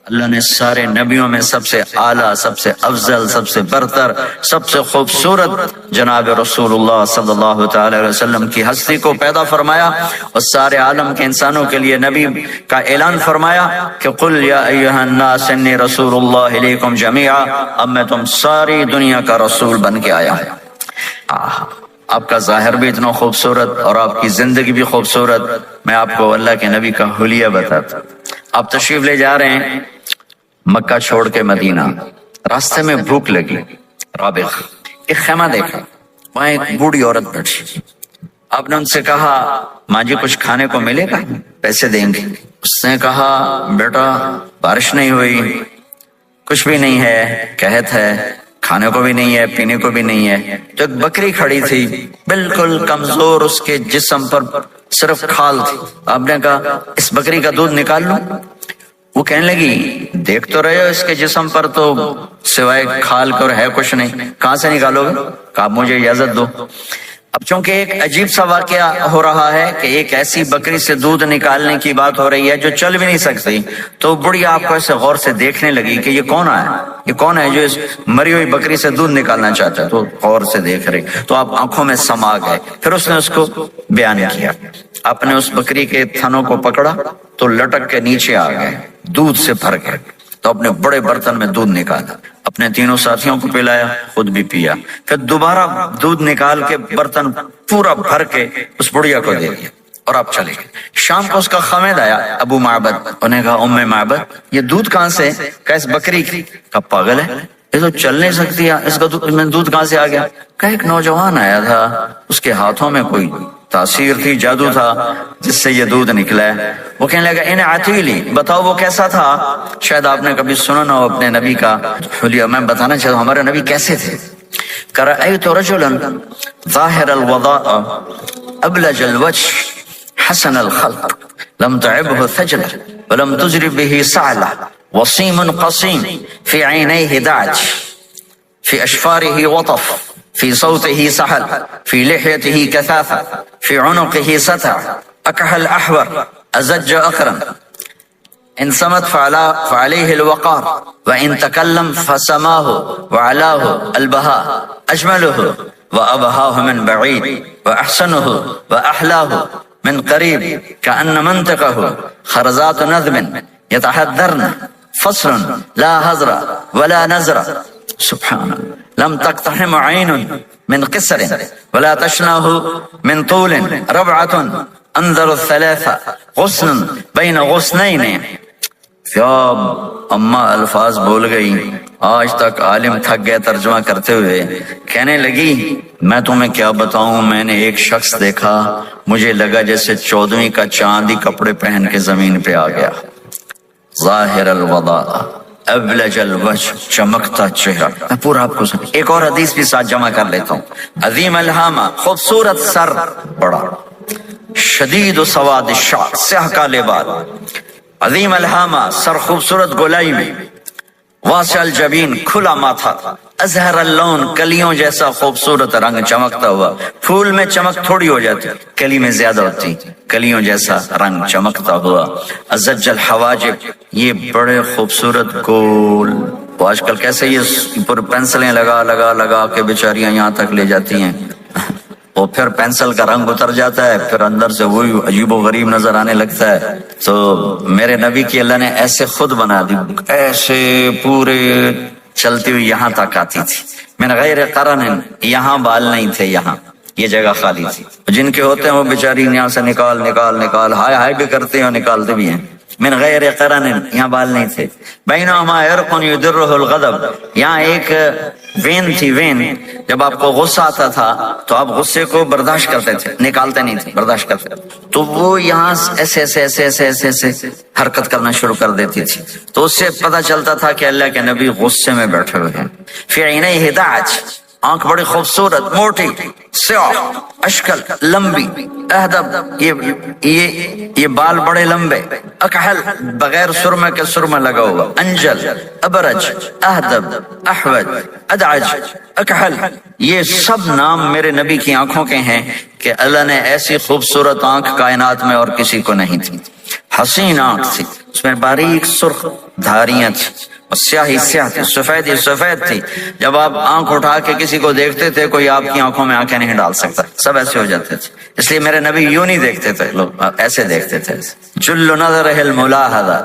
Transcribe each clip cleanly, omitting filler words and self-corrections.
اللہ نے سارے نبیوں میں سب سے اعلیٰ، سب سے افضل، سب سے برتر، سب سے خوبصورت جناب رسول اللہ صلی اللہ تعالی علیہ وسلم کی ہستی کو پیدا فرمایا، اور سارے عالم کے انسانوں کے لیے نبی کا اعلان فرمایا کہ قل یا ایھا الناس انی رسول اللہ الیکم جمیعا، اب میں تم ساری دنیا کا رسول بن کے آیا ہوں۔ آپ کا ظاہر بھی اتنا خوبصورت اور آپ کی زندگی بھی خوبصورت۔ میں آپ کو اللہ کے نبی کا حلیہ بتاتا ہوں۔ آپ تشریف لے جا رہے ہیں مکہ چھوڑ کے مدینہ، راستے میں بھوک لگی، رابغ ایک خیمہ دیکھا، وہاں ایک بوڑھی عورت بیٹھی۔ آپ نے ان سے کہا ماں جی کچھ کھانے کو ملے گا، پیسے دیں گے؟ اس نے کہا بیٹا بارش نہیں ہوئی، کچھ بھی نہیں ہے، قحط ہے، کھانے کو بھی نہیں ہے، پینے کو بھی نہیں ہے۔ تو ایک بکری کھڑی تھی بالکل کمزور، اس کے جسم پر صرف کھال تھی۔ آپ نے کہا اس بکری کا دودھ نکال لوں؟ وہ کہنے لگی دیکھ تو رہے ہو اس کے جسم پر تو سوائے کھال کر ہے کچھ نہیں، کہاں سے نکالو گے؟ کہا مجھے اجازت دو۔ اب چونکہ ایک عجیب سا واقعہ ہو رہا ہے کہ ایک ایسی بکری سے دودھ نکالنے کی بات ہو رہی ہے جو چل بھی نہیں سکتی، تو بڑھیا آپ کو ایسے غور سے دیکھنے لگی کہ یہ کون ہے، یہ کون ہے جو اس مری ہوئی بکری سے دودھ نکالنا چاہتا ہے؟ تو غور سے دیکھ رہی، تو آپ آنکھوں میں سما گئے۔ پھر اس نے اس کو بیان کیا، آپ نے اس بکری کے تھنوں کو پکڑا تو لٹک کے نیچے آ گئے، دودھ سے بھر گئے۔ تو اپنے بڑے برتن میں دودھ نکالا، اپنے تینوں ساتھیوں کو پلایا، خود بھی پیا، پھر دوبارہ دودھ نکال کے برتن پورا بھر کے اس بڑھیا کو دے دیا، اور آپ چلے گئے۔ شام کو اس کا خامد آیا ابو معبد، انہیں کہا ام معبد یہ دودھ کہاں سے؟ کہا اس بکری کی۔ کہا پاگل ہے، یہ تو چل نہیں سکتی ہے، اس کا دودھ کہاں سے آ گیا؟ کہا ایک نوجوان آیا تھا، اس کے ہاتھوں میں کوئی تاثیر تھی، جادو تھا، جس سے یہ دودھ نکلا ہے۔ وہ کہنے لگا ان عتیلی، بتاؤ وہ کیسا تھا؟ شاید آپ نے کبھی سنا نہ ہو اپنے نبی کا حلیہ، میں بتانا چاہتا ہوں ہمارے نبی کیسے تھے۔ رأيت رجلا ظاهر الوضاء أبلج الوجه حسن الخلق لم تعبه ثجلة ولم تجرب به صعلة وصيم قصيم في عينيه دعج في أشفاره وطف في صوته سحل في لحيته كثافة في عنقه ستع أكحل أحور أزج أقرن إن صمت فعليه الوقار وإن تكلم فسماه وعلاه البهاء أجمله وأبهاه من بعيد وأحسنه وأحلاه من قريب كأن منطقه خرزات نظم يتحذرن فصل لا هزر ولا نزر سبحان لم تقتحم عين من قصر ولا تشناه من طول ربعة انظر الثلاثة غصن بين غصنين۔ کیا اماں الفاظ بول گئی، آج تک عالم تھک گئے ترجمہ کرتے ہوئے، کہنے لگی میں تمہیں کیا بتاؤں، میں نے ایک شخص دیکھا، مجھے لگا جیسے 14ویں کا چاندی کپڑے پہن کے زمین پہ آ گیا۔ ظاہر الوضاء ابلج الوجه، چمکتا چہرہ۔ میں پورا آپ کو ایک اور حدیث بھی ساتھ جمع کر لیتا ہوں۔ عظیم الہامہ، خوبصورت سر، بڑا شدید و سواد الشعر، سیاہ کالے بال، عظیم الہامہ، سر خوبصورت گولائی میں، واسع الجبین، کھلا ماتھا، ازہر اللون، کلیوں جیسا خوبصورت رنگ چمکتا ہوا۔ پھول میں چمک تھوڑی ہو جاتی، کلی میں زیادہ ہوتی، کلیوں جیسا رنگ چمکتا ہوا۔ ازج الحواجب، یہ بڑے خوبصورت گول، وہ آج کل کیسے یہ پر پینسلیں لگا لگا لگا کے بیچاریاں یہاں تک لے جاتی ہیں، اور پھر پینسل کا رنگ اتر جاتا ہے، پھر اندر سے وہی عجیب و غریب نظر آنے لگتا ہے۔ تو میرے نبی کی اللہ نے ایسے خود بنا دی، ایسے پورے چلتی ہوئی یہاں تک آتی تھی۔ من غیر قرن، یہاں بال نہیں تھے، یہاں یہ جگہ خالی تھی۔ جن کے ہوتے ہیں وہ بیچاری یہاں سے نکال نکال نکال، ہائے ہائے بھی کرتے ہیں اور نکالتے بھی ہیں۔ من غیر قرن، یہاں بال نہیں تھے۔ بینہما عرق یدرہ الغضب، یہاں ایک وین تھی، وین، جب آپ کو غصہ آتا تھا تو آپ غصے کو برداشت کرتے تھے، نکالتے نہیں تھے، برداشت کرتے تھے، تو وہ یہاں ایسے ایسے ایسے ایسے ایسے ایسے حرکت کرنا شروع کر دیتی تھی، تو اس سے پتہ چلتا تھا کہ اللہ کے نبی غصے میں بیٹھے ہوئے ہیں۔ فی عینیہ دعج، آنکھ بڑی خوبصورت، موٹی، سیاہ، اشکل، لمبی، اہدب، یہ بال بڑے لمبے، اکحل، بغیر سرمے کے سرمہ لگا ہوا، انجل، ابرج، اہدب، احوج، ادعج، اکحل، یہ سب نام میرے نبی کی آنکھوں کے ہیں کہ اللہ نے ایسی خوبصورت آنکھ کائنات میں اور کسی کو نہیں تھی۔ حسین آنکھ تھی، اس میں باریک سرخ دھاریاں تھی اور سیاہی سیاہ تھی، سفید ہی سفید تھی. جب آپ آنکھ اٹھا کے کسی کو دیکھتے تھے کوئی آپ کی آنکھوں میں آنکھیں نہیں ڈال سکتا، سب ایسے ہو جاتے تھے. اس لیے میرے نبی یوں نہیں دیکھتے تھے، لوگ ایسے دیکھتے تھے. جل نظرہ الملاحظہ،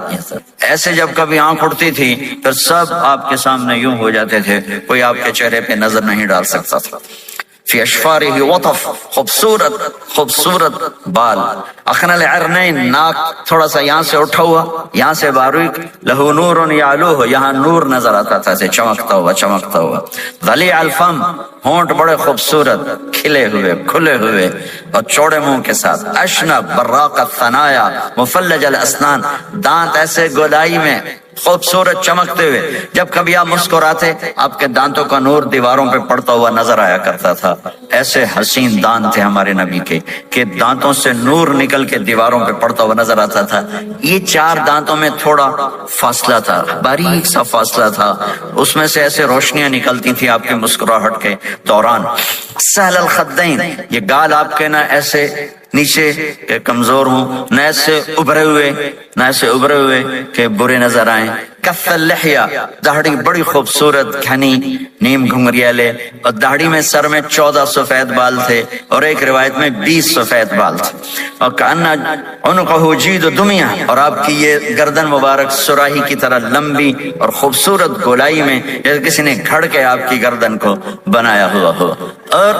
ایسے جب کبھی آنکھ اٹھتی تھی پھر سب آپ کے سامنے یوں ہو جاتے تھے، کوئی آپ کے چہرے پہ نظر نہیں ڈال سکتا تھا. فی اشفارہ وطف، خوبصورت خوبصورت بال. اخن العرنین، ناک تھوڑا سا یہاں سے اٹھا ہوا، یہاں سے باریک. لہو نور یعلوہ، یہاں نور نظر آتا تھا ایسے چمکتا ہوا چمکتا ہوا. ضلیع الفم، ہونٹ بڑے خوبصورت کھلے ہوئے کھلے ہوئے اور چوڑے منہ کے ساتھ. اشنب براق الثنایا مفلج الاسنان، دانت ایسے گودائی میں خوبصورت چمکتے ہوئے. جب کبھی آپ مسکراتے آپ کے دانتوں کا نور دیواروں پہ پڑتا ہوا نظر آیا کرتا تھا. ایسے حسین دانت تھے ہمارے نبی کے کہ دانتوں سے نور نکل کے دیواروں پہ پڑتا ہوا نظر آتا تھا. یہ 4 دانتوں میں تھوڑا فاصلہ تھا، باریک سا فاصلہ تھا، اس میں سے ایسے روشنیاں نکلتی تھی آپ کے مسکراہٹ کے دوران. سہل الخدین، یہ گال آپ کے نہ ایسے نیچے کہ کمزور ہوں، نہ ایسے ابھرے ہوئے کہ برے نظر آئیں. کف اللحیہ، داڑھی بڑی خوبصورت گھنی نیم گھنگریالے، اور داڑھی میں سر میں 14 سفید بال تھے اور ایک روایت میں 20 سفید بال تھے. اور کأن عنقہ جید دمیہ، اور آپ کی یہ گردن مبارک سراہی کی طرح لمبی اور خوبصورت گولائی میں جیسے کسی نے گھڑ کے آپ کی گردن کو بنایا ہوا ہو. اور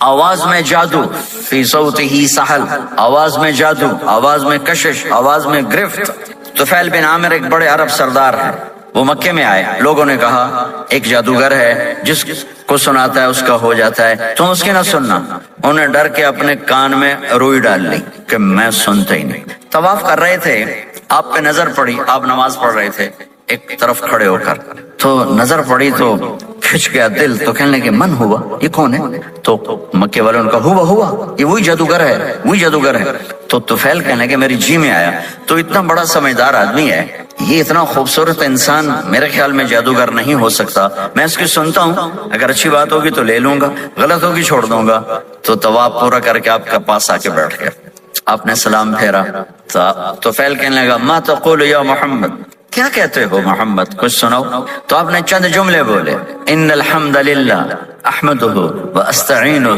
آواز میں جادو، فی صوتہ سحل، آواز میں جادو، آواز میں کشش، آواز میں گرفت. طفیل بن عامر ایک بڑے عرب سردار ہیں، وہ مکے میں آئے. لوگوں نے کہا ایک جادوگر ہے جس کو سناتا ہے اس کا ہو جاتا ہے، تم اس کی نہ سننا. انہیں ڈر کے اپنے کان میں روئی ڈال لی کہ میں سنتا ہی نہیں. طواف کر رہے تھے، آپ پہ نظر پڑی، آپ نماز پڑھ رہے تھے ایک طرف کھڑے ہو کر، تو نظر پڑی تو کھچ گیا دل. تو کہنے لگے من ہوا، یہ کون ہے؟ تو مکے والوں نے کہا ہوا یہ وہی جادوگر ہے. تو طفیل کہنے لگے میری جی میں آیا، تو اتنا بڑا سمجھدار آدمی ہے، یہ اتنا خوبصورت انسان میرے خیال میں جادوگر نہیں ہو سکتا. میں اس کی سنتا ہوں، اگر اچھی بات ہوگی تو لے لوں گا، غلط ہوگی چھوڑ دوں گا. تو طواف پورا کر کے آپ کے پاس آ کے بیٹھ گیا. آپ نے سلام پھیرا. تو طفیل کہنے لگا ما تقول یا محمد، کیا کہتے ہو محمد، کچھ سناؤ. تو آپ نے چند جملے بولے، ان الحمد للہ احمدہ واستعینہ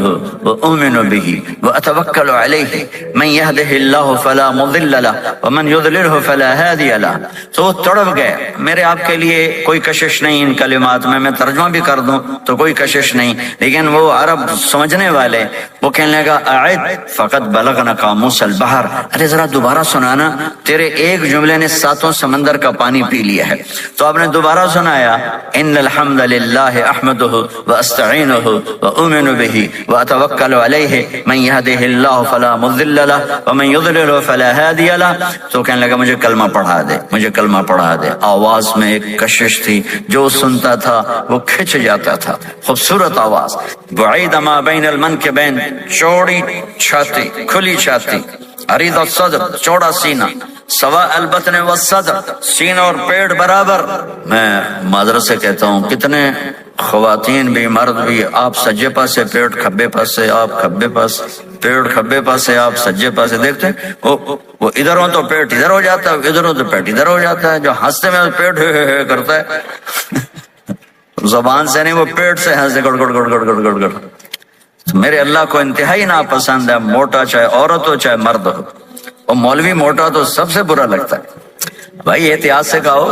واؤمن بہ واتوکل علیہ من یہدہ اللہ فلا مضل لہ ومن یضللہ فلا ہادی لہ. تو وہ تڑپ گئے. میرے آپ کے لیے کوئی کشش نہیں ان کلمات میں ترجمہ بھی کر دوں تو کوئی کشش نہیں، لیکن وہ عرب سمجھنے والے وہ کہنے لگا اعد فقد بلغنا قاموس البحر، ارے ذرا دوبارہ سنانا، تیرے ایک جملے نے 7 سمندر کا پانی پی لیا ہے. تو آپ نے دوبارہ سنایا ان الحمد للہ احمدہ واستعینہ واؤمن بہ واتوکل علیہ من یہدہ اللہ فلا مضل لہ ومن یضلل فلا ہادی لہ. تو کہنے لگا مجھے کلمہ پڑھا دے. آواز میں ایک کشش تھی، جو سنتا تھا وہ کھچ جاتا تھا. خوبصورت آواز. بعید ما بین المنکبین، چوڑی چھاتی کھلی چھاتی. عریض الصدر، چوڑا سینہ. سواء البطن والصدر، سینہ اور پیٹ برابر. میں معذرت سے کہتا ہوں کتنے خواتین بھی مرد بھی، آپ سجے پاسے پیٹ کھبے پاسے، آپ کھبے پاس پیٹ کھبے پاسے، آپ سجے پاسے. دیکھتے وہ ادھر ہو تو پیٹ ادھر ہو جاتا ہے، ادھر ہو تو پیٹ ادھر ہو جاتا ہے. جو ہنستے میں پیٹ ہے کرتا ہے زبان سے نہیں، وہ پیٹ سے ہنستے گڑ گڑ گڑ گڑ گڑ گڑ گڑ. میرے اللہ کو انتہائی ناپسند ہے، موٹا چاہے عورت ہو چاہے مرد ہو. اور مولوی موٹا تو سب سے برا لگتا ہے. بھائی احتیاط سے کہو،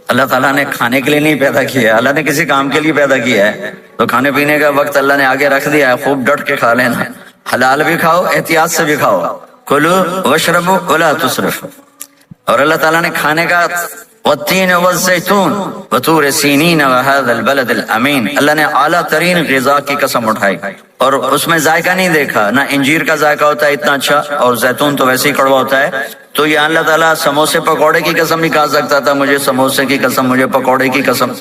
اللہ تعالیٰ نے کھانے کے لیے نہیں پیدا کیا ہے، اللہ نے کسی کام کے لیے پیدا کیا ہے. تو کھانے پینے کا وقت اللہ نے آگے رکھ دیا ہے، خوب ڈٹ کے کھا لینا. حلال بھی کھاؤ، احتیاط سے بھی کھاؤ. کلو واشربوا ولا تسرفوا. اور اللہ تعالیٰ نے کھانے کا والتین والزیتون وطور سینین وهذا البلد الامین، اللہ نے اعلیٰ ترین غذا کی قسم اٹھائی اور اس میں ذائقہ نہیں دیکھا. نہ انجیر کا ذائقہ ہوتا ہے اتنا اچھا، اور زیتون تو ویسے ہی کڑوا ہوتا ہے. تو یہ اللہ تعالیٰ سموسے پکوڑے کی قسم نہیں کھا سکتا تھا، مجھے سموسے کی قسم، مجھے پکوڑے کی قسم.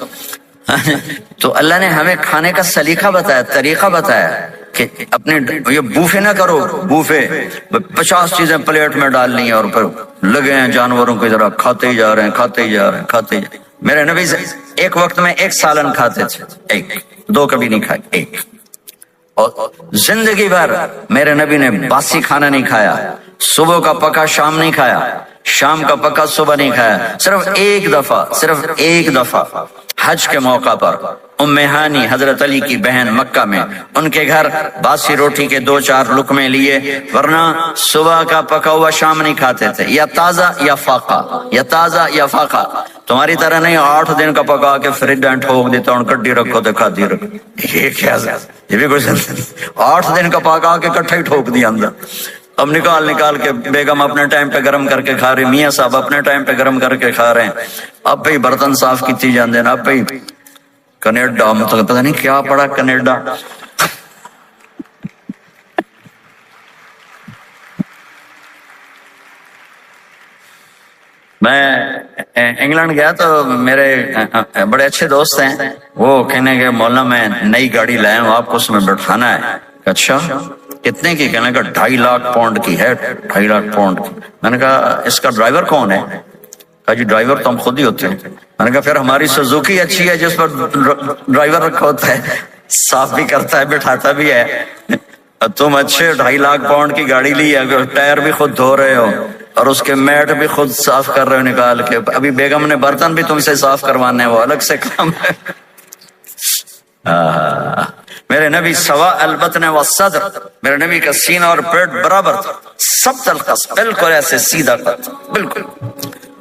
تو اللہ نے ہمیں کھانے کا سلیقہ بتایا، طریقہ بتایا کہ اپنے یہ بوفے نہ کرو. بوفے 50 چیزیں پلیٹ میں ڈال لی اور پھر لگے ہیں جانوروں کو ذرا کھاتے ہی جا رہے ہیں. میرے نبی سے ایک وقت میں 1 سالن کھاتے تھے، 1 2 کبھی نہیں کھائے 1. اور زندگی بھر میرے نبی نے باسی کھانا نہیں کھایا، صبح کا پکا شام نہیں کھایا. شام کا پکا صبح نہیں کھایا، صرف ایک دفعہ حج کے موقع پر ام ہانی حضرت علی کی بہن مکہ میں، ان کے گھر باسی روٹی کے 2-4 لقمے لیے، ورنہ صبح کا پکا ہوا شام نہیں کھاتے تھے، یا تازہ یا فاقہ، تمہاری طرح نہیں 8 دن کا پکا کے فریج میں ٹھوک دیتا ہوں، کڈی رکھو تو کھاتی رکھو، یہ کیا ہے؟ یہ بھی کچھ 8 دن کا پکا کے کٹھا ہی ٹھوک دیا اندر۔ اب نکال کے بیگم اپنے ٹائم پہ گرم کر کے کھا رہی، میاں صاحب اپنے ٹائم پہ گرم کر کے کھا رہے ہیں، اب پہ برتن صاف کیتی جاندے ہیں، اب پہ کینیڈا، مطلب پتہ نہیں کیا پڑا کینیڈا۔ میں انگلینڈ گیا تو میرے بڑے اچھے دوست ہیں، وہ کہنے کہ مولانا میں نئی گاڑی لایا ہوں، آپ کو اس میں بٹھانا ہے۔ اچھا کتنے کی؟ کہنے کا 2.5 لاکھ پاؤنڈ کی ہے، 2.5 لاکھ پاؤنڈ کی۔ میں نے کہا اس کا ڈرائیور کون ہے؟ کہا جی ڈرائیور تو ہم خود ہی ہوتے ہیں۔ میں نے کہا پھر ہماری سوزوکی اچھی ہے جس پر ڈرائیور رکھا ہوتا ہے، صاف بھی کرتا ہے بٹھاتا بھی ہے، تم اچھے 2.5 لاکھ پاؤنڈ کی گاڑی لی ہے، ٹائر بھی خود دھو رہے ہو اور اس کے میٹ بھی خود صاف کر رہے ہو نکال کے، ابھی بیگم نے برتن بھی تم سے صاف کروانے، وہ الگ سے کام ہے۔ میرے نبی سوا البطن والصدر، میرے نبی کا سینہ اور پیٹ برابر تھا، سب تلقص، بالکل ایسے سیدھا قد، بالکل،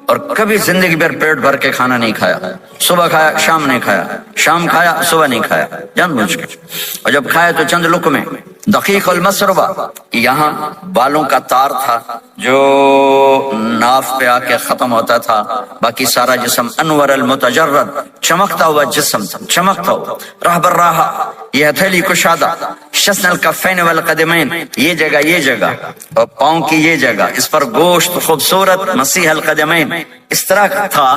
اور کبھی زندگی بھر پیٹ بھر کے کھانا نہیں کھایا، صبح کھایا شام نہیں کھایا، شام کھایا صبح نہیں کھایا، جان بوجھ کے، اور جب کھایا تو چند لقمے۔ دقیق المسربہ، یہاں بالوں کا تار تھا جو ناف پہ آ کے ختم ہوتا تھا، باقی سارا جسم انور المتجرد، چمکتا ہوا جسم تھا، چمکتا ہوا، راہ بر راہ، یہ ہتھیلی کشادہ، شسن الکفین والقدمین، یہ جگہ اور پاؤں کی یہ جگہ، اس پر گوشت خوبصورت، مسیح القدمین، اس طرح تھا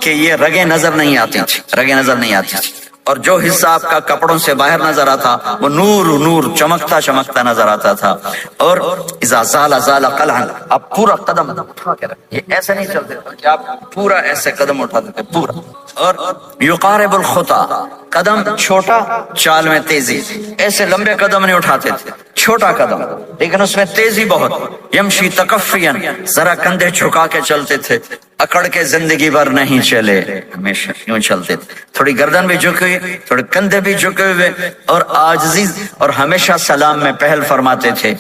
کہ یہ رگیں نظر نہیں آتی تھی، اور جو حصہ آپ کا کپڑوں سے باہر نظر آتا وہ نور چمکتا نظر آتا تھا، اور اذا زال قلعا، آپ پورا قدم اٹھا کے رکھیں، یہ ایسے نہیں چلتے کہ آپ پورا ایسے قدم اٹھاتے تھے پورا، اور یقارب الخطا، قدم چھوٹا چال میں تیزی، ایسے لمبے قدم نہیں اٹھاتے تھے، چھوٹا قدم لیکن اس میں تیزی بہت، یمشی تکفین، ذرا کندھے جھکا کے چلتے تھے، اکڑ کے زندگی بھر نہیں چلے، ہمیشہ یوں چلتے تھے، تھوڑی گردن بھی جھکی ہوئی، تھوڑے کندھے بھی جھکے ہوئے، اور عاجزی، اور ہمیشہ سلام میں پہل فرماتے تھے،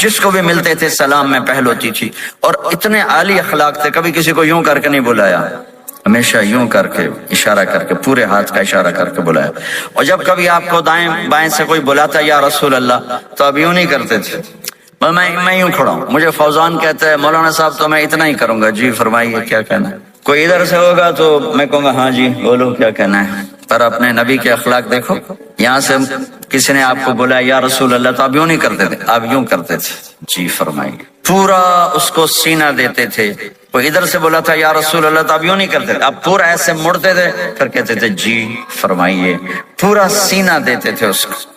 جس کو بھی ملتے تھے سلام میں پہل ہوتی تھی، اور اتنے عالی اخلاق تھے، کبھی کسی کو یوں کر کے نہیں بلایا، ہمیشہ یوں کر کے اشارہ کر کے، پورے ہاتھ کا اشارہ کر کے بلایا، اور جب کبھی آپ کو دائیں بائیں سے کوئی بلاتا یا رسول اللہ تو آپ یوں نہیں کرتے تھے، میں یوں کھڑا ہوں، مجھے فوزان کہتا ہے مولانا صاحب تو میں اتنا ہی کروں گا، جی فرمائیے کیا کہنا ہے، کوئی ادھر سے ہوگا تو میں کہوں گا ہاں جی بولو کیا کہنا ہے، پر اپنے نبی کے اخلاق دیکھو، یہاں سے کسی نے آپ کو بولا یا رسول اللہ تو آپ یوں نہیں کرتے تھے، آپ یوں کرتے تھے، جی فرمائیے، پورا اس کو سینہ دیتے تھے، کوئی ادھر سے بولا تھا یا رسول اللہ تو آپ یوں نہیں کرتے تھے، آپ پورا ایسے مڑتے تھے، پھر کہتے تھے جی فرمائیے، پورا سینہ دیتے تھے اس کو،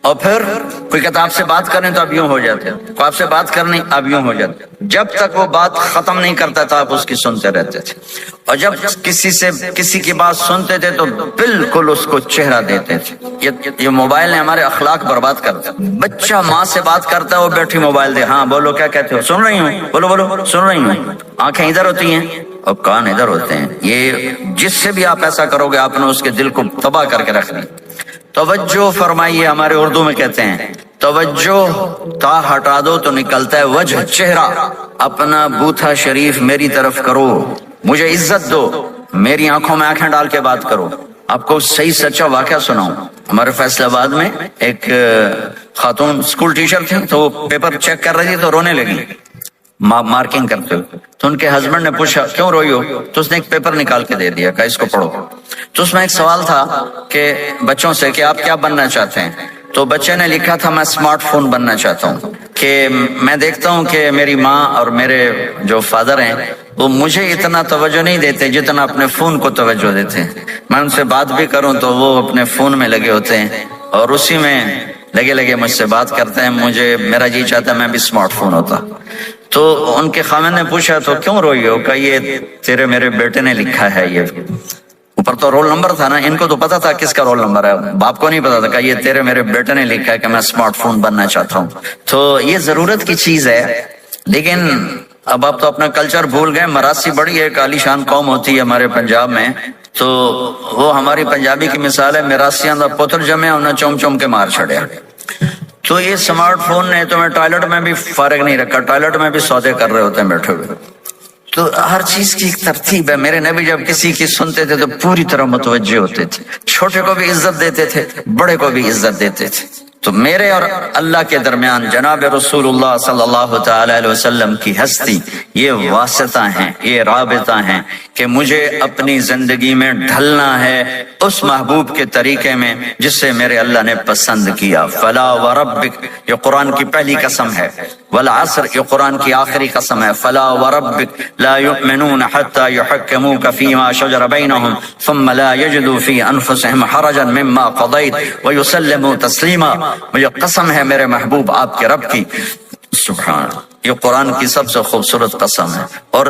اور پھر کوئی کہتا آپ سے بات کریں تو آپ یوں ہو جاتے، کوئی آپ سے بات کرنی آپ یوں ہو جاتے، جب تک وہ بات ختم نہیں کرتا تھا آپ اس کی سنتے رہتے تھے، اور جب کسی کی بات سنتے تھے تو بالکل اس کو چہرہ دیتے تھے۔ یہ موبائل نے ہمارے اخلاق برباد کرتے، بچہ ماں سے بات کرتا ہے وہ بیٹھی موبائل دے، ہاں بولو کیا کہتے ہو، سن رہی ہوں، بولو سن رہی ہوں، آنکھیں ادھر ہوتی ہیں اور کان ادھر ہوتے ہیں، یہ جس سے بھی آپ ایسا کرو گے آپ نے اس کے دل کو تباہ کر کے رکھ دیا۔ توجہ فرمائیے، ہمارے اردو میں کہتے ہیں توجہ، تا ہٹا دو تو نکلتا ہے وجہ، چہرہ، اپنا بوتھا شریف میری طرف کرو، مجھے عزت دو، میری آنکھوں میں آنکھیں ڈال کے بات کرو۔ آپ کو صحیح سچا واقعہ سناؤں، ہمارے فیصل آباد میں ایک خاتون اسکول ٹیچر تھی، تو وہ پیپر چیک کر رہی تھی تو رونے لگی مارکنگ کرتے ہوئے، تو ان کے ہسبینڈ نے پوچھا کیوں روئی ہو، تو اس نے ایک پیپر نکال کے دے دیا، کہا اس کو پڑھو، تو اس میں ایک سوال تھا کہ بچوں سے کہ آپ کیا بننا چاہتے ہیں، تو بچے نے لکھا تھا میں اسمارٹ فون بننا چاہتا ہوں، کہ میں دیکھتا ہوں کہ میری ماں اور میرے جو فادر ہیں وہ مجھے اتنا توجہ نہیں دیتے جتنا اپنے فون کو توجہ دیتے ہیں، میں ان سے بات بھی کروں تو وہ اپنے فون میں لگے ہوتے ہیں اور اسی میں لگے مجھ سے بات کرتے ہیں، میرا جی چاہتا ہے میں بھی اسمارٹ فون ہوتا۔ تو ان کے خاوند نے پوچھا تو کیوں روئی ہو، کہ یہ تیرے میرے بیٹے نے لکھا ہے، یہ اوپر تو رول نمبر تھا نا، ان کو تو پتا تھا کس کا رول نمبر ہے، باپ کو نہیں پتا تھا، کہ یہ تیرے میرے بیٹے نے لکھا ہے کہ میں اسمارٹ فون بننا چاہتا ہوں۔ تو یہ ضرورت کی چیز ہے، لیکن اب آپ تو اپنا کلچر بھول گئے. مراسی بڑی ایک عالیشان قوم ہوتی ہے ہمارے پنجاب میں, تو وہ ہماری پنجابی کی مثال ہے, میراسیاں دا پتر جمے انہیں چوم چوم کے مار چھڑیا. تو یہ سمارٹ فون نے تمہیں ٹوائلٹ میں بھی فارغ نہیں رکھا, ٹوائلٹ میں بھی سودے کر رہے ہوتے ہیں بیٹھے ہوئے. تو ہر چیز کی ایک ترتیب ہے. میرے نبی جب کسی کی سنتے تھے تو پوری طرح متوجہ ہوتے تھے, چھوٹے کو بھی عزت دیتے تھے, بڑے کو بھی عزت دیتے تھے. تو میرے اور اللہ کے درمیان جناب رسول اللہ صلی اللہ تعالی علیہ وسلم کی ہستی یہ واسطہ ہیں, یہ رابطہ ہیں کہ مجھے اپنی زندگی میں ڈھلنا ہے اس محبوب کے طریقے میں جس سے میرے اللہ نے پسند کیا. فلا وربک یہ قرآن کی پہلی قسم ہے, والعصر یہ قرآن کی آخری قسم ہے. فلا وربک لا یؤمنون حتی یحکموک فیما شجر بینہم ثم لا یجدوا فی انفسہم حرجا مما قضیت ویسلموا تسلیما. مجھے قسم ہے میرے محبوب آپ کے رب کی. سبحان, یہ قرآن کی سب سے خوبصورت قسم ہے اور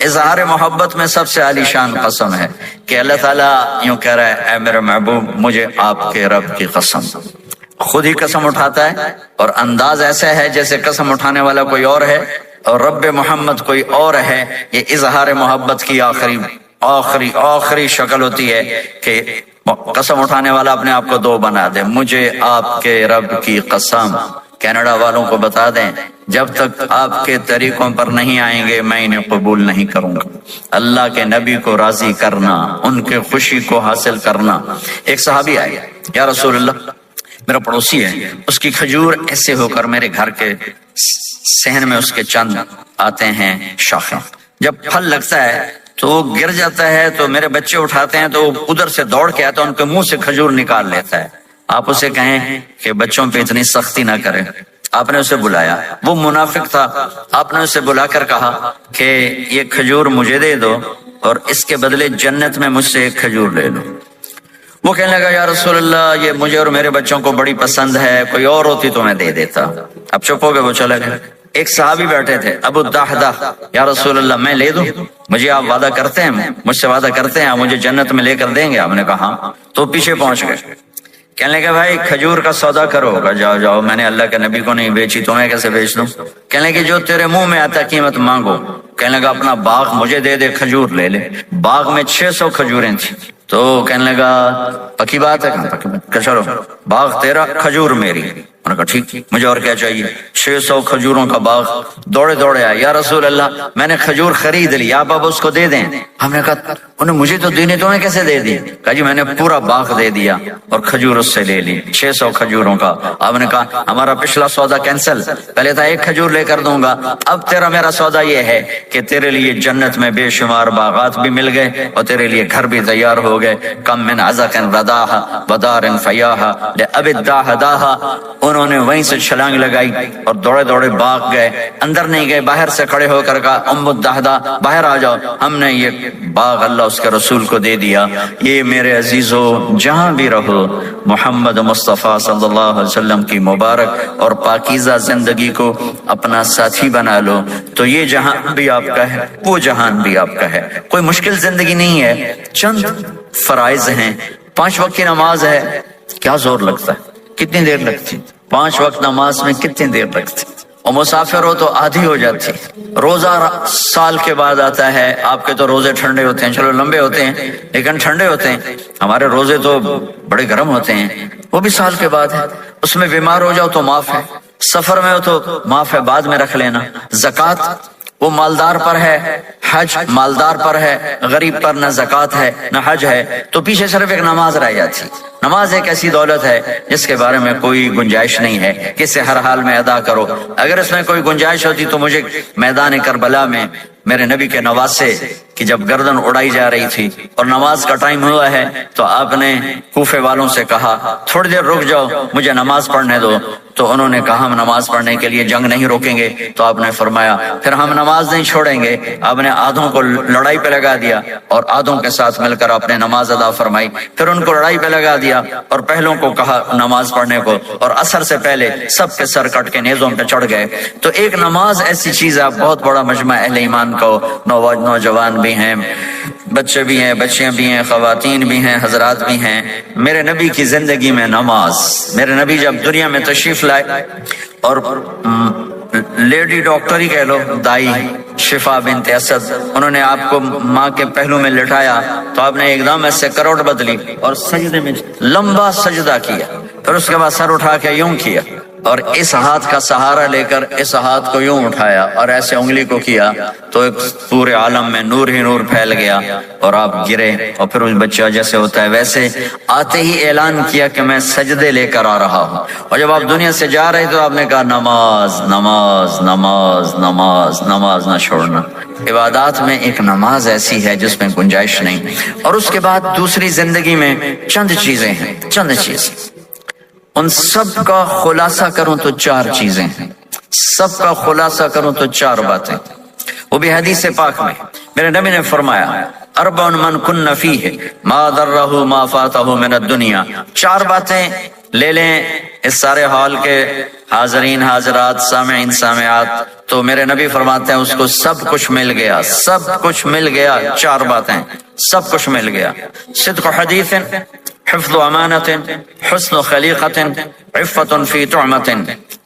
اظہار محبت میں سب سے عالی شان قسم ہے کہ اللہ تعالیٰ یوں کہہ رہا ہے, اے میرے محبوب مجھے آپ کے رب کی قسم. خود ہی قسم اٹھاتا ہے اور انداز ایسا ہے جیسے قسم اٹھانے والا کوئی اور ہے اور رب محمد کوئی اور ہے. یہ اظہار محبت کی آخری شکل ہوتی ہے کہ قسم اٹھانے والا اپنے آپ کو دو بنا دے. مجھے آپ کے رب کی قسم. کینیڈا والوں کو بتا دیں جب تک آپ کے طریقوں پر نہیں آئیں گے میں انہیں قبول نہیں کروں گا. اللہ کے نبی کو راضی کرنا, ان کے خوشی کو حاصل کرنا. ایک صحابی آئے, یا رسول اللہ میرا پڑوسی ہے, اس کی کھجور ایسے ہو کر میرے گھر کے صحن میں اس کے چند آتے ہیں شاخیں, جب پھل لگتا ہے تو وہ گر جاتا ہے تو میرے بچے اٹھاتے ہیں تو ادھر سے دوڑ کے آتا ہے, ان کے منہ سے کھجور نکال لیتا ہے. آپ اسے کہیں کہ بچوں پہ اتنی سختی نہ کریں. آپ نے اسے بلایا, وہ منافق تھا, آپ نے اسے بلا کر کہا کہ یہ کھجور مجھے دے دو اور اس کے بدلے جنت میں مجھ سے ایک کھجور لے لو. وہ کہنے لگا یا رسول اللہ یہ مجھے اور میرے بچوں کو بڑی پسند ہے, کوئی اور ہوتی تو میں دے دیتا. اب چپ ہو گئے, وہ چلے گئے. ایک صحابی بیٹھے تھے ابو الدحدہ, یا رسول اللہ میں لے دوں, مجھے آپ وعدہ کرتے ہیں, مجھ سے وعدہ کرتے ہیں آپ مجھے جنت میں لے کر دیں گے؟ آپ نے کہا ہاں. تو پیچھے پہنچ گئے. کہنے لگے بھائی کھجور کا سودا کرو. جاؤ جاؤ, میں نے اللہ کے نبی کو نہیں بیچی, تمہیں کیسے بیچ دوں؟ کہنے لگے جو تیرے منہ میں آتا قیمت مانگو. کہنے لگا اپنا باغ مجھے دے دے, کھجور لے لے. باغ میں 600 کھجوریں تھیں. تو کہنے لگا پکی بات ہے, کہ چلو باغ تیرا کھجور میری. انہوں نے کہا ٹھیک, مجھے اور کیا چاہیے. 600 کھجوروں کا باغ. دوڑے دوڑے آئے, یا رسول اللہ میں نے کھجور خرید لی, آپ اب اس کو دے دیں. ہم نے کہا انہیں مجھے تو دینی, تمہیں کیسے دے دی؟ کہا جی میں نے پورا باغ دے دیا اور کھجور اس سے لے لی 600 کھجوروں کا. آپ نے کہا ہمارا پچھلا سودا کینسل, پہلے تھا ایک کھجور لے کر دوں گا, اب تیرا میرا سودا یہ ہے کہ تیرے لیے جنت میں بے شمار باغات بھی مل گئے اور تیرے لیے گھر بھی تیار ہو گئے. کم من عزق رداہا ودار فیاہا لأب الداہ داہا. انہوں نے وہیں سے چھلانگ لگائی اور دوڑے دوڑے باغ گئے. اندر نہیں گئے, باہر سے کھڑے ہو کر کہا ام الدحدہ باہر آ جاؤ, ہم نے یہ باغ اللہ اس کے رسول کو دے دیا. یہ میرے عزیزو جہاں بھی رہو محمد مصطفیٰ صلی اللہ علیہ وسلم کی مبارک اور پاکیزہ زندگی کو اپنا ساتھی بنا لو تو یہ جہان بھی آپ کا ہے, وہ جہان بھی آپ کا ہے. کوئی مشکل زندگی نہیں ہے, چند فرائض ہیں. 5 وقت کی نماز ہے, کیا زور لگتا ہے, کتنی دیر لگتی؟ 5 وقت نماز میں کتنی دیر لگتی؟ اور مسافر ہو تو آدھی ہو جاتی. روزہ سال کے بعد آتا ہے, آپ کے تو روزے ٹھنڈے ہوتے ہیں, چلو لمبے ہوتے ہیں لیکن ٹھنڈے ہوتے ہیں. ہمارے روزے تو بڑے گرم ہوتے ہیں, وہ بھی سال کے بعد ہے. اس میں بیمار ہو جاؤ تو معاف ہے, سفر میں ہو تو معاف ہے, بعد میں رکھ لینا. زکوٰۃ وہ مالدار پر ہے, حج مالدار پر ہے, غریب پر نہ زکوٰۃ ہے نہ حج ہے. تو پیچھے صرف ایک نماز رہ جاتی. نماز ایک ایسی دولت ہے جس کے بارے میں کوئی گنجائش نہیں ہے کہ اسے ہر حال میں ادا کرو. اگر اس میں کوئی گنجائش ہوتی تو مجھے میدان کربلا میں میرے نبی کے نواسے کی جب گردن اڑائی جا رہی تھی اور نماز کا ٹائم ہوا ہے تو آپ نے کوفے والوں سے کہا تھوڑی دیر رک جاؤ, مجھے نماز پڑھنے دو. تو انہوں نے کہا ہم نماز پڑھنے کے لیے جنگ نہیں روکیں گے. تو آپ نے فرمایا پھر ہم نماز نہیں چھوڑیں گے. آپ نے آدھوں کو لڑائی پہ لگا دیا اور آدھوں کے ساتھ مل کر آپ نے نماز ادا فرمائی. پھر ان کو لڑائی پہ لگا دیا اور پہلوں کو کہا نماز پڑھنے کو, اور عصر سے پہلے سب کے سر کٹ کے نیزوں پہ چڑھ گئے. تو ایک نماز ایسی چیز ہے, بہت بڑا مجمع اہل ایمان کو, نوجوان بھی ہیں, بچے بھی ہیں, بچیاں بھی ہیں, خواتین بھی ہیں, حضرات بھی ہیں. میرے نبی کی زندگی میں نماز, میرے نبی جب دنیا میں تشریف لائے اور لیڈی ڈاکٹر ہی کہہ لو، دائی شفا بنت اسد، انہوں نے آپ کو ماں کے پہلو میں لٹایا تو آپ نے ایک دم ایسے کروٹ بدلی اور سجدے میں لمبا سجدہ کیا، پھر اس کے بعد سر اٹھا کے یوں کیا اور اس ہاتھ کا سہارا لے کر اس ہاتھ کو یوں اٹھایا اور ایسے انگلی کو کیا تو ایک پورے عالم میں نور ہی نور پھیل گیا اور آپ گرے، اور پھر اس بچہ جیسے ہوتا ہے ویسے آتے ہی اعلان کیا کہ میں سجدے لے کر آ رہا ہوں، اور جب آپ دنیا سے جا رہے تو آپ نے کہا نماز نماز نماز نماز نماز نہ چھوڑنا۔ عبادات میں ایک نماز ایسی ہے جس میں گنجائش نہیں۔ اور اس کے بعد دوسری زندگی میں چند چیزیں ہیں، چند چیزیں، ان سب کا خلاصہ کروں تو چار چیزیں ہیں، سب کا خلاصہ کروں تو چار باتیں، وہ بھی حدیث پاک میں میرے نبی نے فرمایا اربع من کن فیہ ما ضرہ ما فاتہ من الدنیا، چار باتیں لے لیں اس سارے ہال کے حاضرین حاضرات سامعین سامعات، تو میرے نبی فرماتے ہیں اس کو سب کچھ مل گیا، سب کچھ مل گیا، چار باتیں سب کچھ مل گیا، صدق حدیث، حفظ امانت، حسن خلیقت، عفت فی طعمت،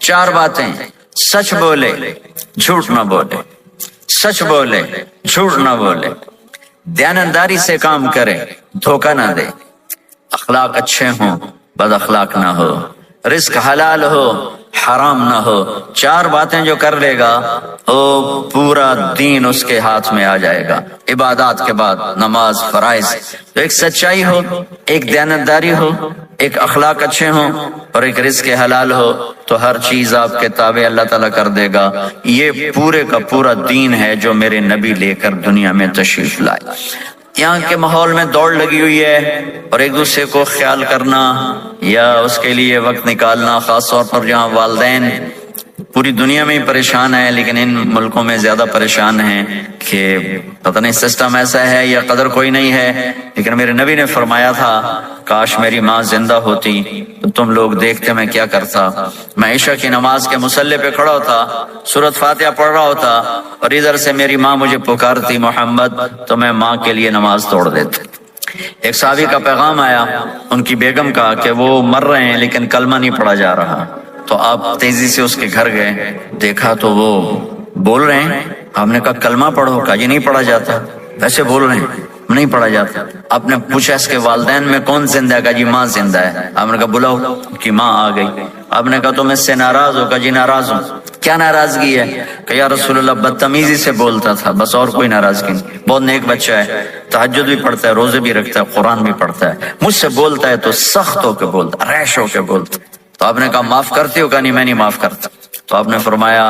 چار باتیں، سچ بولے جھوٹ نہ بولے، سچ بولے جھوٹ نہ بولے، دیانتداری سے کام کرے دھوکہ نہ دے، اخلاق اچھے ہوں بد اخلاق نہ ہو، رزق حلال ہو حرام نہ ہو، چار باتیں جو کر لے گا وہ پورا دین اس کے ہاتھ میں آ جائے گا۔ عبادات کے بعد نماز فرائض، تو ایک سچائی ہو، ایک دیانتداری ہو، ایک اخلاق اچھے ہوں اور ایک رزق حلال ہو تو ہر چیز آپ کے تابع اللہ تعالیٰ کر دے گا۔ یہ پورے کا پورا دین ہے جو میرے نبی لے کر دنیا میں تشریف لائے۔ یہاں کے ماحول میں دوڑ لگی ہوئی ہے اور ایک دوسرے کو خیال کرنا یا اس کے لیے وقت نکالنا، خاص طور پر جہاں والدین پوری دنیا میں ہی پریشان ہیں لیکن ان ملکوں میں زیادہ پریشان ہیں کہ پتہ نہیں سسٹم ایسا ہے یا قدر کوئی نہیں ہے، لیکن میرے نبی نے فرمایا تھا کاش میری ماں زندہ ہوتی تو تم لوگ دیکھتے میں کیا کرتا، میں عشاء کی نماز کے مصلی پہ کھڑا ہوتا، سورۃ فاتحہ پڑھ رہا ہوتا اور ادھر سے میری ماں مجھے پکارتی محمد، تو میں ماں کے لیے نماز توڑ دیتا۔ ایک صحابی کا پیغام آیا ان کی بیگم کا کہ وہ مر رہے ہیں لیکن کلمہ نہیں پڑھا جا رہا، تو آپ تیزی سے اس کے گھر گئے، دیکھا تو وہ بول رہے ہیں، آپ نے کہا کلمہ پڑھو، کہا یہ نہیں پڑھا جاتا، ویسے بول رہے ہیں نہیں پڑھا جاتا۔ آپ نے پوچھا اس کے والدین میں کون زندہ ہے، کہا جی ماں زندہ ہے۔ آپ نے کہا بلاؤ، کہ ماں آ گئی۔ آپ نے کہا تم اس سے ناراض ہو، کہا جی ناراض ہوں۔ کیا ناراضگی ہے؟ کہ یا رسول اللہ بدتمیزی سے بولتا تھا، بس اور کوئی ناراضگی نہیں، بہت نیک بچہ ہے، تہجد بھی پڑھتا ہے، روزے بھی رکھتا ہے، قرآن بھی پڑھتا ہے، مجھ سے بولتا ہے تو سخت ہو کے بولتا، ریش ہو کے بولتا۔ تو آپ نے کہا معاف کرتے ہو؟ کہا نہیں میں نہیں معاف کرتا۔ تو آپ نے فرمایا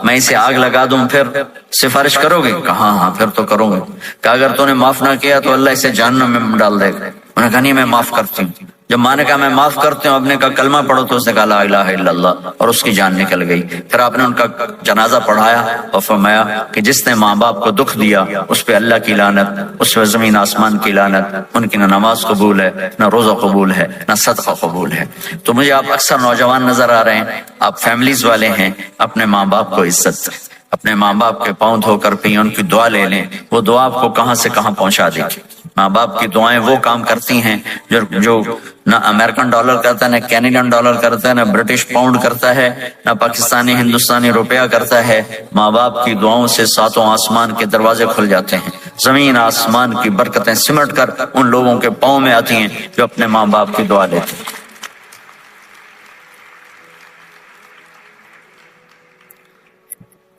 میں اسے آگ لگا دوں پھر سفارش کرو گے؟ کہا ہاں پھر تو کروں گا۔ کہ اگر تو نے معاف نہ کیا تو اللہ اسے جہنم میں ڈال دے گا۔ انہوں نے کہا نہیں میں معاف کرتی ہوں۔ جب ماں نے کہا میں معاف کرتے ہوں، آپ نے کہا کلمہ پڑھو، تو اس نے کہا لا الہ الا اللہ، اور اس کی جان نکل گئی۔ پھر آپ نے ان کا جنازہ پڑھایا اور فرمایا کہ جس نے ماں باپ کو دکھ دیا اس پہ اللہ کی لعنت، اس پہ زمین آسمان کی لعنت، ان کی نہ نماز قبول ہے نہ روزہ قبول ہے نہ صدقہ قبول ہے۔ تو مجھے آپ اکثر نوجوان نظر آ رہے ہیں، آپ فیملیز والے ہیں، اپنے ماں باپ کو عزت دیں، اپنے ماں باپ کے پاؤں دھو کر پئیں، ان کی دعا لے لیں، وہ دعا آپ کو کہاں سے کہاں پہنچا دے گی۔ ماں باپ کی دعائیں وہ کام کرتی ہیں جو نہ امریکن ڈالر کرتا ہے، نہ کینیڈین ڈالر کرتا ہے، نہ برٹش پاؤنڈ کرتا ہے، نہ پاکستانی ہندوستانی روپیہ کرتا ہے۔ ماں باپ کی دعاؤں سے ساتوں آسمان کے دروازے کھل جاتے ہیں، زمین آسمان کی برکتیں سمٹ کر ان لوگوں کے پاؤں میں آتی ہیں جو اپنے ماں باپ کی دعا لیتے ہیں۔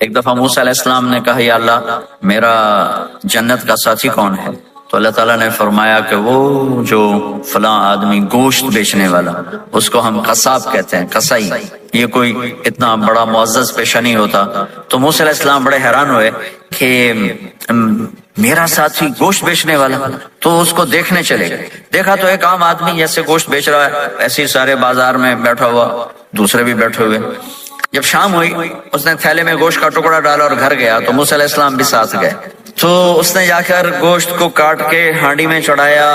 ایک دفعہ موسیٰ علیہ السلام نے کہا یا اللہ میرا جنت کا ساتھی کون ہے؟ تو اللہ تعالیٰ نے فرمایا کہ وہ جو فلاں آدمی گوشت بیچنے والا، اس کو ہم قصاب کہتے ہیں، قصائی، یہ کوئی اتنا بڑا معزز پیشہ نہیں ہوتا۔ تو موسیٰ علیہ السلام بڑے حیران ہوئے کہ میرا ساتھی گوشت بیچنے والا، تو اس کو دیکھنے چلے گئے۔ دیکھا تو ایک عام آدمی جیسے گوشت بیچ رہا ہے، ایسے ہی سارے بازار میں بیٹھا ہوا، دوسرے بھی بیٹھے ہوئے۔ جب شام ہوئی اس نے تھیلے میں گوشت کا ٹکڑا ڈالا اور گھر گیا، تو موسیٰ علیہ السلام بھی ساتھ گئے۔ تو اس نے جا کر گوشت کو کاٹ کے ہانڈی میں چڑھایا،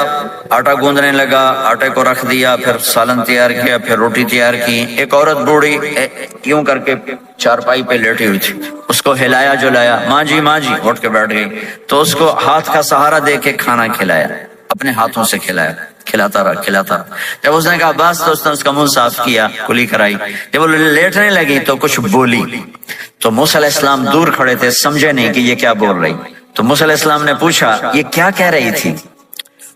آٹا گوندنے لگا، آٹے کو رکھ دیا، پھر سالن تیار کیا، پھر روٹی تیار کی۔ ایک عورت بوڑھی یوں کر کے چارپائی پہ لیٹی ہوئی تھی، اس کو ہلایا جلایا، ماں جی اٹھ کے بیٹھ گئی۔ تو اس کو ہاتھ کا سہارا دے کے کھانا کھلایا، اپنے ہاتھوں سے کھلایا۔ کھلاتا رہا. جب اس نے کہا بس تو اس نے اس کا منہ صاف کیا, کلی کرائی. جب وہ لیٹنے لگی تو کچھ بولی, تو موسیٰ علیہ السلام دور کھڑے تھے, سمجھے نہیں کہ یہ کیا بول رہی. تو موسیٰ علیہ السلام نے پوچھا یہ کیا کہہ رہی تھی؟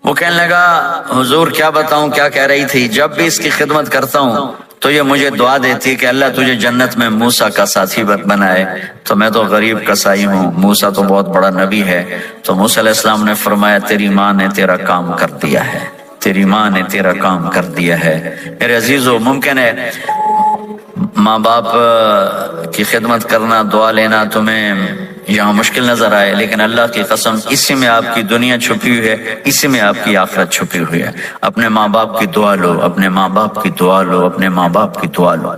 وہ کہنے لگا حضور کیا بتاؤں کیا کہہ رہی تھی, جب بھی اس کی خدمت کرتا ہوں تو یہ مجھے دعا دیتی ہے کہ اللہ تجھے جنت میں موسیٰ کا ساتھی بنائے. تو میں تو غریب کسائی ہوں, موسیٰ تو بہت بڑا نبی ہے. تو موسیٰ علیہ السلام نے فرمایا تیری ماں نے تیرا کام کر دیا ہے, تیری ماں نے تیرا کام کر دیا ہے. میرے عزیزو, ممکن ہے ماں باپ کی خدمت کرنا, دعا لینا تمہیں یہاں مشکل نظر آئے, لیکن اللہ کی قسم اسی میں آپ کی دنیا چھپی ہوئی ہے, اسی میں آپ کی آخرت چھپی ہوئی ہے. اپنے ماں باپ کی دعا لو, اپنے ماں باپ کی دعا لو, اپنے ماں باپ کی دعا لو.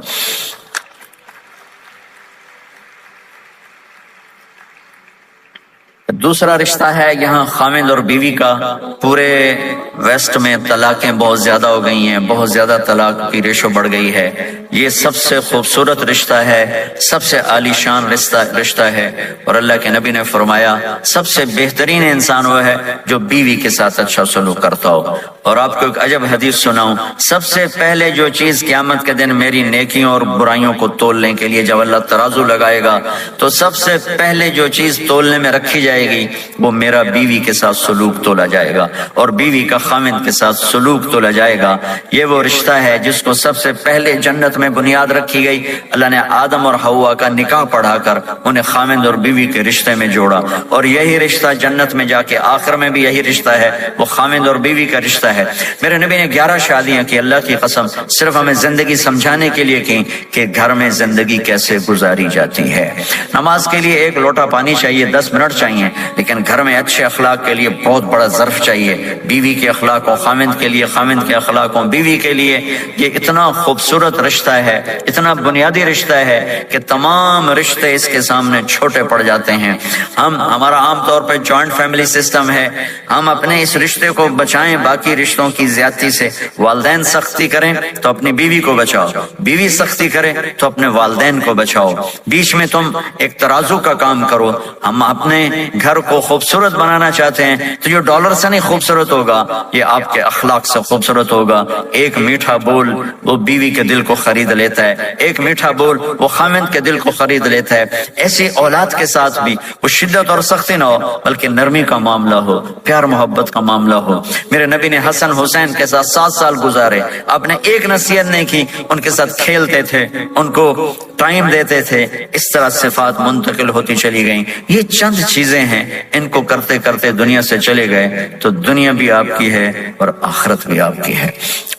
دوسرا رشتہ ہے یہاں خاوند اور بیوی کا. پورے ویسٹ میں طلاقیں بہت زیادہ ہو گئی ہیں, بہت زیادہ طلاق کی ریشو بڑھ گئی ہے. یہ سب سے خوبصورت رشتہ ہے, سب سے عالی شان رشتہ ہے. اور اللہ کے نبی نے فرمایا سب سے بہترین انسان وہ ہے جو بیوی کے ساتھ اچھا سلوک کرتا ہو. اور آپ کو ایک عجب حدیث سناؤں, سب سے پہلے جو چیز قیامت کے دن میری نیکیوں اور برائیوں کو تولنے کے لیے جب اللہ ترازو لگائے گا تو سب سے پہلے جو چیز تولنے میں رکھی جائے گی وہ میرا بیوی کے ساتھ سلوک تولا جائے گا, اور بیوی کا خاوند کے ساتھ سلوک تولا جائے گا. یہ وہ رشتہ ہے جس کو سب سے پہلے جنت میں بنیاد رکھی گئی. اللہ نے آدم اور حوا کا نکاح پڑھا کر انہیں خاوند اور بیوی کے رشتے میں جوڑا, اور یہی رشتہ جنت میں جا کے آخر میں بھی یہی رشتہ ہے, وہ خاوند اور بیوی کا رشتہ ہے. میرے نبی نے 11 شادیاں کی, اللہ کی قسم صرف ہمیں زندگی سمجھانے کے لیے کی کہ گھر میں زندگی کیسے گزاری جاتی ہے. نماز کے لیے 1 لوٹا پانی چاہیے, 10 منٹ چاہیے, لیکن گھر میں اچھے اخلاق کے لیے بہت بڑا ظرف چاہیے. بیوی کے اخلاق و خاوند کے لیے, خاوند کے اخلاق و بیوی کے لیے. یہ اتنا خوبصورت رشتہ ہے, اتنا بنیادی رشتہ ہے کہ تمام رشتے اس کے سامنے چھوٹے پڑ جاتے ہیں. ہمارا عام طور پہ جوائنٹ فیملی سسٹم ہے, ہم اپنے اس رشتے کو بچائیں باقی رشتوں کی زیادتی سے. والدین سختی کریں تو اپنی بیوی کو بچاؤ, بیوی سختی کرے تو اپنے والدین کو بچاؤ. بیچ میں تم ایک ترازو کا کام کرو. ہم اپنے گھر کو خوبصورت بنانا چاہتے ہیں تو یہ ڈالر سے نہیں خوبصورت ہوگا, یہ آپ کے اخلاق سے خوبصورت ہوگا. ایک میٹھا بول وہ بیوی کے دل کو خرید لیتا ہے, ایک میٹھا بول وہ خاوند کے دل کو خرید لیتا ہے. ایسی اولاد کے ساتھ بھی وہ شدت اور سختی نہ ہو بلکہ نرمی کا معاملہ ہو, پیار محبت کا معاملہ ہو. میرے نبی نے حسن حسین کے ساتھ 7 سال گزارے, آپ نے ایک نصیحت نہیں کی, ان کے ساتھ کھیلتے تھے, ان کو ٹائم دیتے تھے. اس طرح صفات منتقل ہوتی چلی گئیں. یہ چند چیزیں ہیں, ان کو کرتے کرتے دنیا سے چلے گئے تو دنیا بھی آپ کی ہے اور آخرت بھی آپ کی ہے.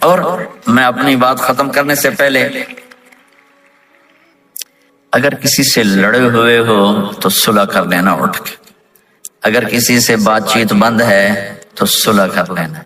اور میں اپنی بات ختم کرنے سے پہلے, اگر کسی سے لڑے ہوئے ہو تو صلح کر لینا اٹھ کے, اگر کسی سے بات چیت بند ہے تو صلح کر لینا.